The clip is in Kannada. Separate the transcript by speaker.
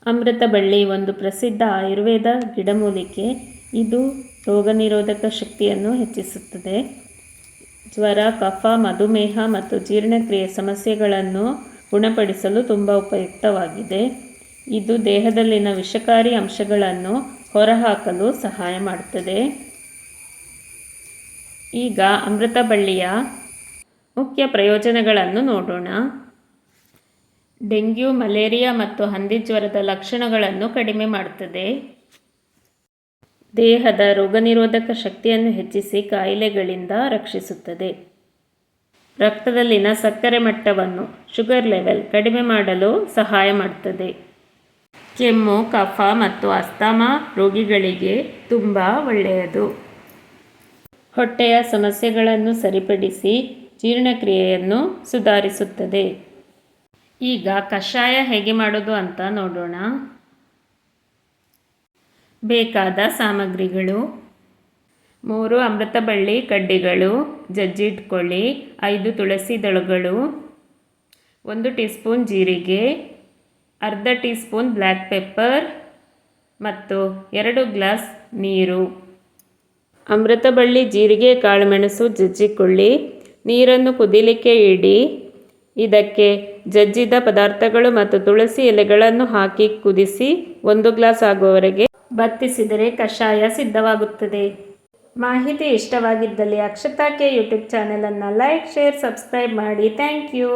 Speaker 1: ಅಮೃತಬಳ್ಳಿ ಒಂದು ಪ್ರಸಿದ್ಧ ಆಯುರ್ವೇದ ಗಿಡಮೂಲಿಕೆ. ಇದು ರೋಗನಿರೋಧಕ ಶಕ್ತಿಯನ್ನು ಹೆಚ್ಚಿಸುತ್ತದೆ. ಜ್ವರ, ಕಫ, ಮಧುಮೇಹ ಮತ್ತು ಜೀರ್ಣಕ್ರಿಯೆ ಸಮಸ್ಯೆಗಳನ್ನು ಗುಣಪಡಿಸಲು ತುಂಬ ಉಪಯುಕ್ತವಾಗಿದೆ. ಇದು ದೇಹದಲ್ಲಿನ ವಿಷಕಾರಿ ಅಂಶಗಳನ್ನು ಹೊರಹಾಕಲು ಸಹಾಯ ಮಾಡುತ್ತದೆ. ಈಗ ಅಮೃತಬಳ್ಳಿಯ ಮುಖ್ಯ ಪ್ರಯೋಜನಗಳನ್ನು ನೋಡೋಣ. ಡೆಂಗ್ಯೂ, ಮಲೇರಿಯಾ ಮತ್ತು ಹಂದಿಜ್ವರದ ಲಕ್ಷಣಗಳನ್ನು ಕಡಿಮೆ ಮಾಡುತ್ತದೆ. ದೇಹದ ರೋಗನಿರೋಧಕ ಶಕ್ತಿಯನ್ನು ಹೆಚ್ಚಿಸಿ ಕಾಯಿಲೆಗಳಿಂದ ರಕ್ಷಿಸುತ್ತದೆ. ರಕ್ತದಲ್ಲಿನ ಸಕ್ಕರೆ ಮಟ್ಟವನ್ನು ಶುಗರ್ ಲೆವೆಲ್ ಕಡಿಮೆ ಮಾಡಲು ಸಹಾಯ ಮಾಡುತ್ತದೆ. ಕೆಮ್ಮು, ಕಫ ಮತ್ತು ಅಸ್ತಮಾ ರೋಗಿಗಳಿಗೆ ತುಂಬ ಒಳ್ಳೆಯದು. ಹೊಟ್ಟೆಯ ಸಮಸ್ಯೆಗಳನ್ನು ಸರಿಪಡಿಸಿ ಜೀರ್ಣಕ್ರಿಯೆಯನ್ನು ಸುಧಾರಿಸುತ್ತದೆ. ಈಗ ಕಷಾಯ ಹೇಗೆ ಮಾಡೋದು ಅಂತ ನೋಡೋಣ. ಬೇಕಾದ ಸಾಮಗ್ರಿಗಳು: 3 ಅಮೃತಬಳ್ಳಿ ಕಡ್ಡಿಗಳು ಜಜ್ಜಿಟ್ಕೊಳ್ಳಿ, 5 ತುಳಸಿ ದಳಗಳು, 1 ಟೀ ಸ್ಪೂನ್ ಜೀರಿಗೆ, ಅರ್ಧ ಟೀ ಸ್ಪೂನ್ ಬ್ಲ್ಯಾಕ್ ಪೆಪ್ಪರ್ ಮತ್ತು 2 ಗ್ಲಾಸ್ ನೀರು. ಅಮೃತಬಳ್ಳಿ, ಜೀರಿಗೆ, ಕಾಳುಮೆಣಸು ಜಜ್ಜಿಕೊಳ್ಳಿ. ನೀರನ್ನು ಕುದಿಲಿಕ್ಕೆ ಇಡಿ. ಇದಕ್ಕೆ ಜಜ್ಜಿದ ಪದಾರ್ಥಗಳು ಮತ್ತು ತುಳಸಿ ಎಲೆಗಳನ್ನು ಹಾಕಿ ಕುದಿಸಿ 1 ಗ್ಲಾಸ್ ಆಗುವವರೆಗೆ ಬತ್ತಿಸಿದರೆ ಕಷಾಯ ಸಿದ್ಧವಾಗುತ್ತದೆ. ಮಾಹಿತಿ ಇಷ್ಟವಾಗಿದ್ದಲ್ಲಿ ಅಕ್ಷತಾ ಕೆ ಯೂಟ್ಯೂಬ್ ಚಾನೆಲನ್ನು ಲೈಕ್, ಶೇರ್, ಸಬ್ಸ್ಕ್ರೈಬ್ ಮಾಡಿ. Thank you.